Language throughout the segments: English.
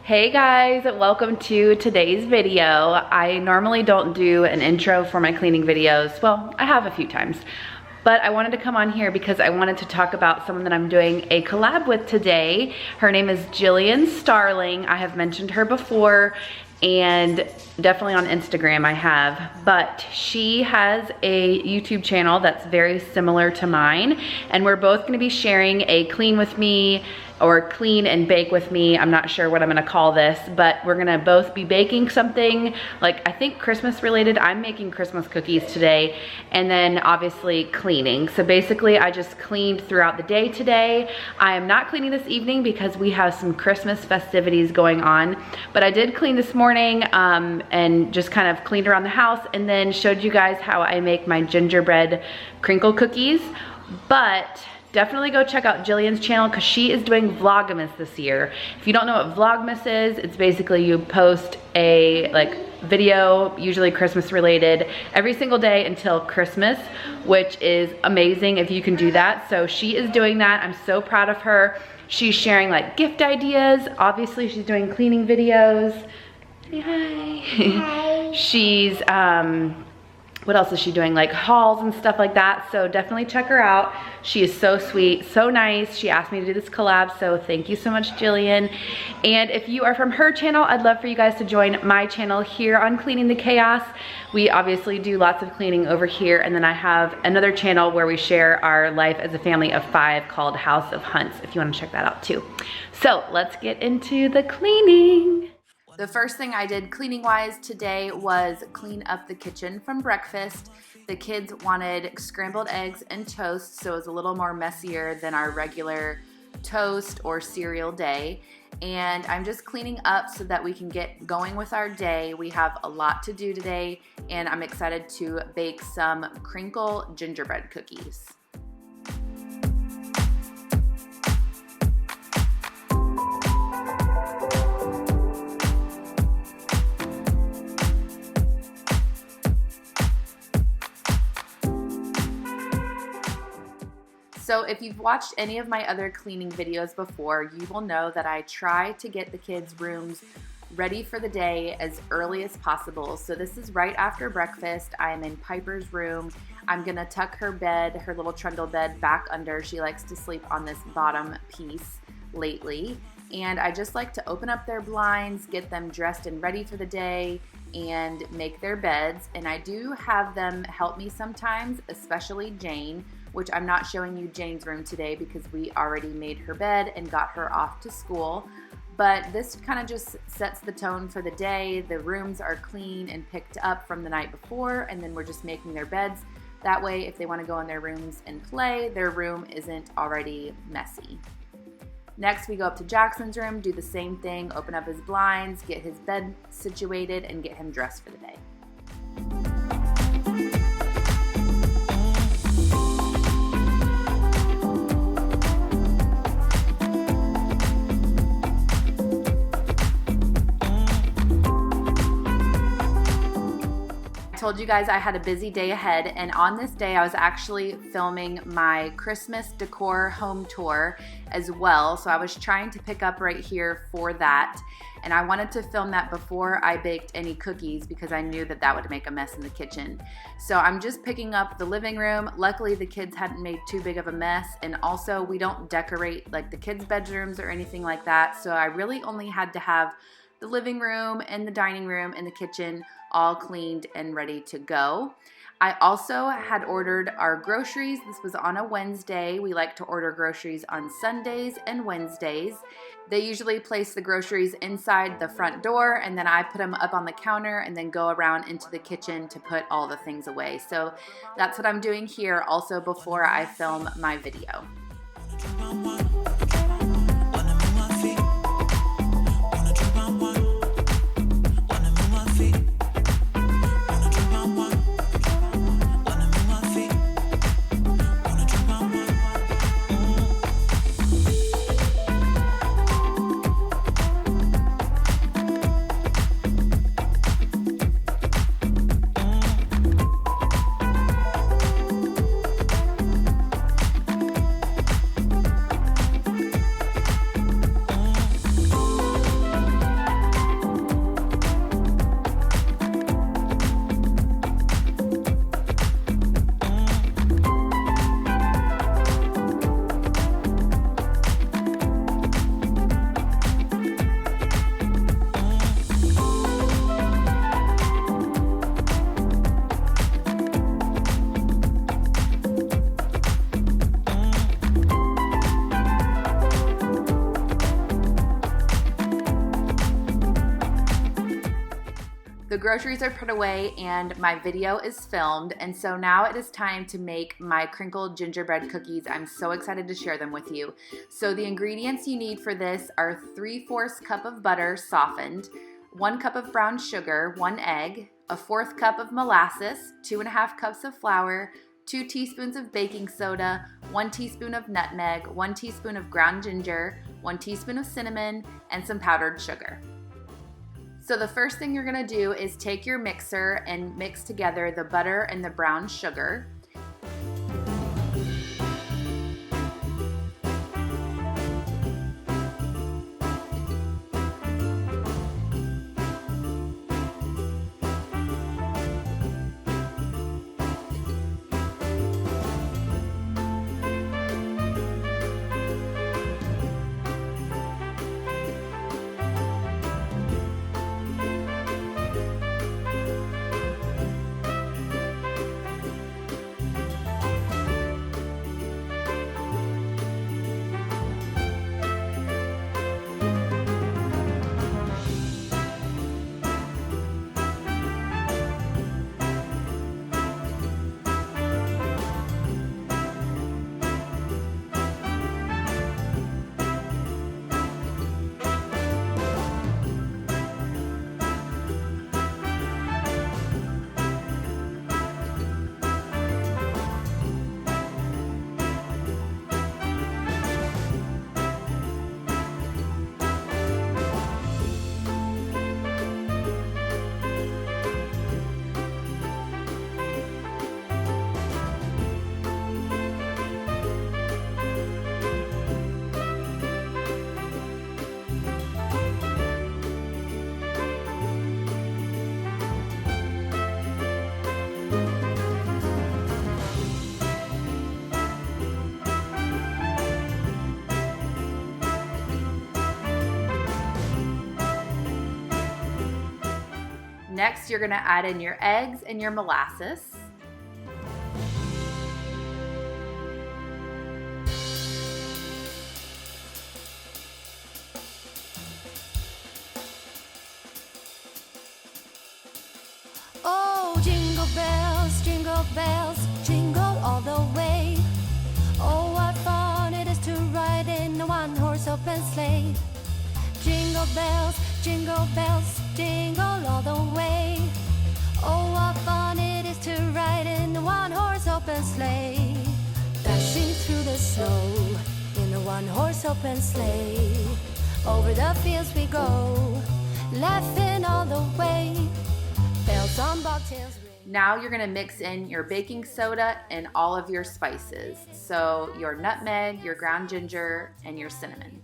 Hey guys, welcome to today's video. I normally don't do an intro for my cleaning videos. Well, I have a few times, but I wanted to come on here because I wanted to talk about someone that I'm doing a collab with today. Her name is Jillian Starling. I have mentioned her before and definitely on Instagram I have, but she has a YouTube channel that's very similar to mine, and we're both gonna be sharing a clean with me or clean and bake with me. I'm not sure what I'm gonna call this, but we're gonna both be baking something, like I think Christmas related. I'm making Christmas cookies today, and then obviously cleaning. So basically I just cleaned throughout the day today. I am not cleaning this evening because we have some Christmas festivities going on, but I did clean this morning and just kind of cleaned around the house and then showed you guys how I make my gingerbread crinkle cookies. But definitely go check out Jillian's channel because she is doing Vlogmas this year. If you don't know what Vlogmas is, it's basically you post a video, usually Christmas related, every single day until Christmas, which is amazing if you can do that. So she is doing that. I'm so proud of her. She's sharing like gift ideas. Obviously she's doing cleaning videos. Say hi. Hi. She's what else is she doing? Like hauls and stuff like that. So definitely check her out. She is so sweet, so nice. She asked me to do this collab, so thank you so much, Jillian. And if you are from her channel, I'd love for you guys to join my channel here on Cleaning the Chaos. We obviously do lots of cleaning over here, and then I have another channel where we share our life as a family of 5 called House of Hunts, if you want to check that out too. So let's get into the cleaning. The first thing I did cleaning wise today was clean up the kitchen from breakfast. The kids wanted scrambled eggs and toast, so it was a little more messier than our regular toast or cereal day. And I'm just cleaning up so that we can get going with our day. We have a lot to do today, and I'm excited to bake some crinkle gingerbread cookies. So if you've watched any of my other cleaning videos before, you will know that I try to get the kids' rooms ready for the day as early as possible. So this is right after breakfast. I am in Piper's room. I'm gonna tuck her bed, her little trundle bed, back under. She likes to sleep on this bottom piece lately. And I just like to open up their blinds, get them dressed and ready for the day, and make their beds. And I do have them help me sometimes, especially Jane, which I'm not showing you Jane's room today because we already made her bed and got her off to school. But this kind of just sets the tone for the day. The rooms are clean and picked up from the night before, and then we're just making their beds. That way, if they want to go in their rooms and play, their room isn't already messy. Next, we go up to Jackson's room, do the same thing, open up his blinds, get his bed situated, and get him dressed for the day. I told you guys I had a busy day ahead, and on this day I was actually filming my Christmas decor home tour as well. So I was trying to pick up right here for that, and I wanted to film that before I baked any cookies because I knew that that would make a mess in the kitchen. So I'm just picking up the living room. Luckily the kids hadn't made too big of a mess, and also we don't decorate like the kids' bedrooms or anything like that, so I really only had to have the living room and the dining room and the kitchen all cleaned and ready to go. I also had ordered our groceries. This was on a Wednesday. We like to order groceries on Sundays and Wednesdays. They usually place the groceries inside the front door, and then I put them up on the counter and then go around into the kitchen to put all the things away. So that's what I'm doing here also before I film my video. The groceries are put away and my video is filmed, and so now it is time to make my crinkled gingerbread cookies. I'm so excited to share them with you. So the ingredients you need for this are 3/4 cup of butter softened, 1 cup of brown sugar, 1 egg, a 1/4 cup of molasses, 2½ cups of flour, 2 teaspoons of baking soda, 1 teaspoon of nutmeg, 1 teaspoon of ground ginger, 1 teaspoon of cinnamon, and some powdered sugar. So the first thing you're gonna do is take your mixer and mix together the butter and the brown sugar. Next, you're gonna add in your eggs and your molasses. Oh, jingle bells, jingle all the way. Oh, what fun it is to ride in a one-horse open sleigh. Jingle bells, jingle all the way. Oh, what fun it is to ride in a one-horse open sleigh. Dashing through the snow in a one-horse open sleigh. Over the fields we go, laughing all the way. Bells on bobtails ring. Now you're gonna mix in your baking soda and all of your spices. So your nutmeg, your ground ginger, and your cinnamon.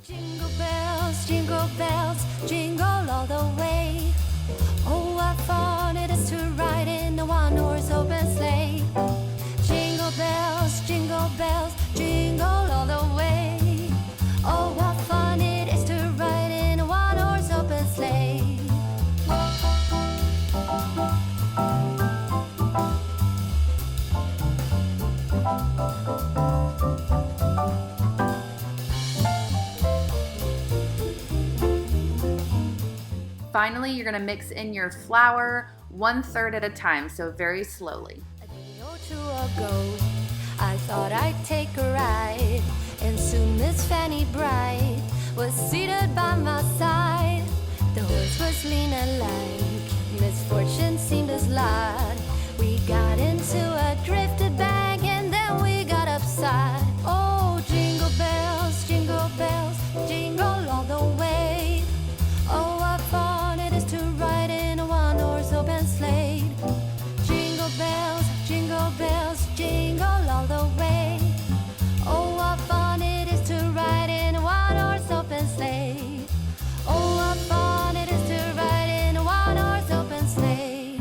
Jingle bells, jingle all the way. Oh, what fun it is to ride in a one-horse open sleigh. Jingle bells, jingle all the way. Oh, what fun it is to ride in a one-horse open sleigh. Finally, you're gonna mix in your flour 1/3 at a time, so very slowly. A day or two ago, I thought I'd take a ride, and soon Miss Fanny Bright was seated by my side. The horse was lean and lank, misfortune seemed his lot. We got into a drifted bank, and then we got upside. Oh, jingle bells, jingle all the way. Oh, what fun it is to ride in a one-horse open sleigh. Jingle bells, jingle all the way. Oh, what fun it is to ride in a one-horse open sleigh. Oh, what fun it is to ride in a one-horse open sleigh.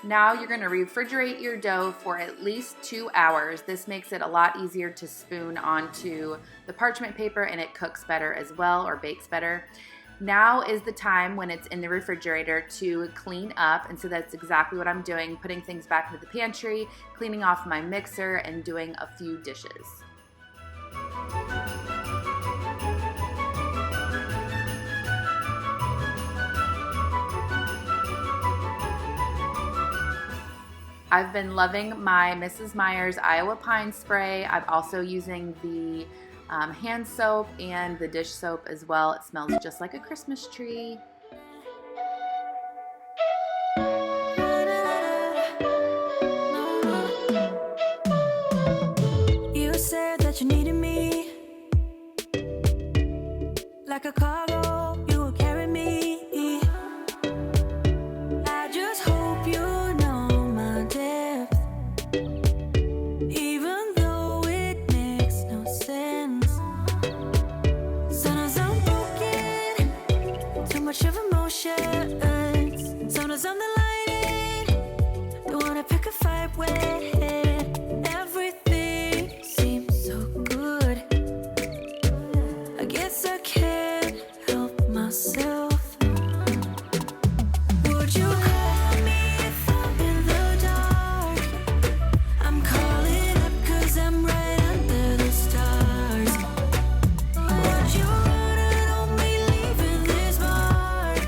Now you're gonna refrigerate your dough for at least 2 hours. This makes it a lot easier to spoon onto the parchment paper and it cooks better as well, or bakes better. Now is the time when it's in the refrigerator to clean up, and so that's exactly what I'm doing, putting things back into the pantry, cleaning off my mixer, and doing a few dishes. I've been loving my Mrs. Meyer's Iowa Pine Spray. I'm also using the hand soap and the dish soap as well. It smells just like a Christmas tree. You said that you needed me like a cargo, you will carry me. I just hope you know my depth, even though it makes no sense. Sometimes I'm broken, too much of emotions. Sometimes I'm the lightning, don't wanna pick a fight with. Everything seems so good. I guess I can't help myself. Would you call me if I'm in the dark? I'm calling up 'cause I'm right under the stars. Would you run it on me, leaving this mark?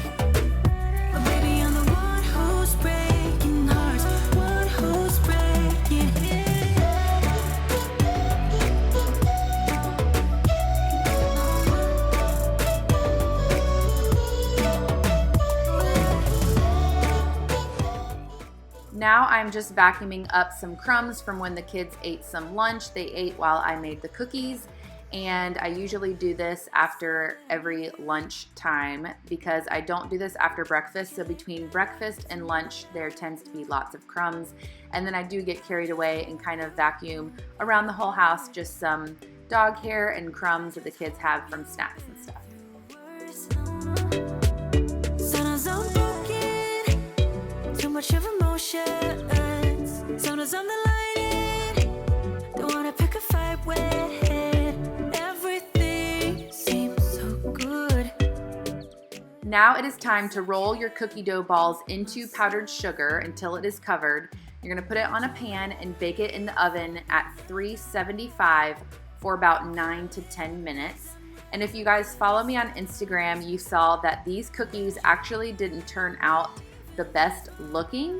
But baby, I'm the one who's breaking hearts, one who's breaking it. Now I'm just vacuuming up some crumbs from when the kids ate some lunch. They ate while I made the cookies, and I usually do this after every lunch time because I don't do this after breakfast. So between breakfast and lunch, there tends to be lots of crumbs, and then I do get carried away and kind of vacuum around the whole house, just some dog hair and crumbs that the kids have from snacks and stuff. Sometimes I'm broken, too much of emotions. Sometimes I'm the lightning, don't wanna pick a fight with. Everything seems so good. Now it is time to roll your cookie dough balls into powdered sugar until it is covered. You're gonna put it on a pan and bake it in the oven at 375 for about 9 to 10 minutes. And if you guys follow me on Instagram, you saw that these cookies actually didn't turn out the best looking.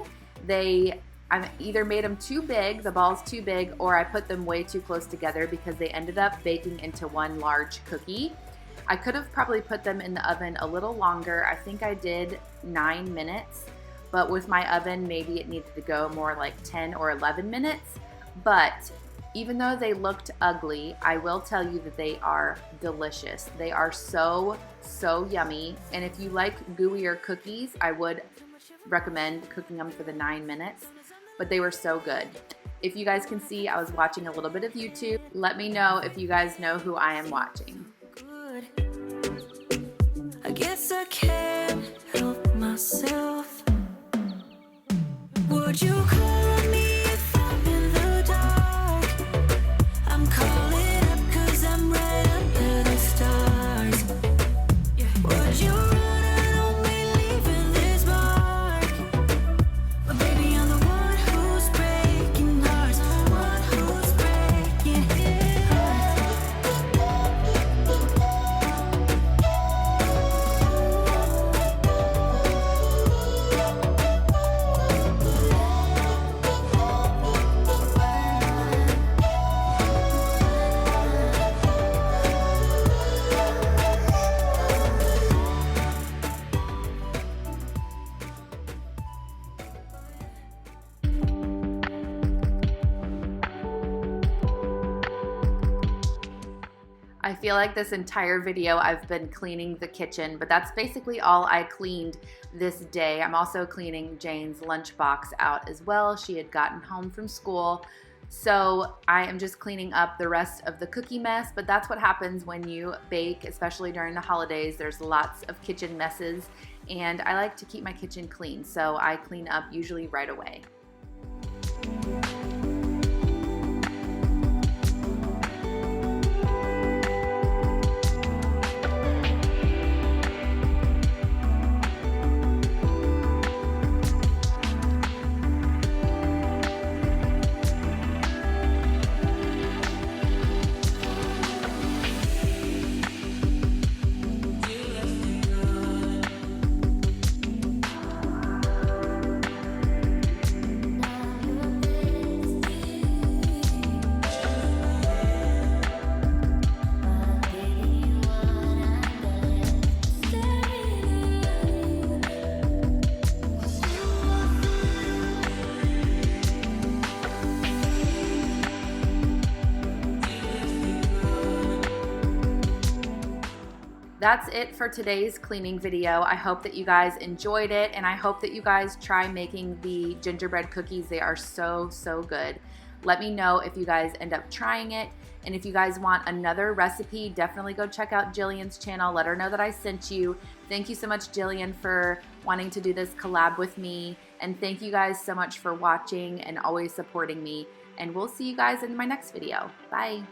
I either made them too big, the balls too big, or I put them way too close together because they ended up baking into one large cookie. I could have probably put them in the oven a little longer. I think I did 9 minutes, but with my oven, maybe it needed to go more like 10 or 11 minutes. But even though they looked ugly, I will tell you that they are delicious. They are so, so yummy. And if you like gooier cookies, I would recommend cooking them for the 9 minutes, but they were so good. If you guys can see, I was watching a little bit of YouTube. Let me know if you guys know who I am watching. Good. I guess I can't help myself. Would you call me if I'm in the dark? I'm calling up 'cause I'm right under the stars. Would you run it on me, leaving this mark? But baby, I'm the one who's breaking hearts, one who's breaking I feel like this entire video I've been cleaning the kitchen, but that's basically all I cleaned this day. I'm also cleaning Jane's lunchbox out as well. She had gotten home from school, so I am just cleaning up the rest of the cookie mess, but that's what happens when you bake, especially during the holidays. There's lots of kitchen messes, and I like to keep my kitchen clean, so I clean up usually right away. That's it for today's cleaning video. I hope that you guys enjoyed it, and I hope that you guys try making the gingerbread cookies. They are so, so good. Let me know if you guys end up trying it, and if you guys want another recipe, definitely go check out Jillian's channel. Let her know that I sent you. Thank you so much, Jillian, for wanting to do this collab with me, and thank you guys so much for watching and always supporting me, and we'll see you guys in my next video. Bye.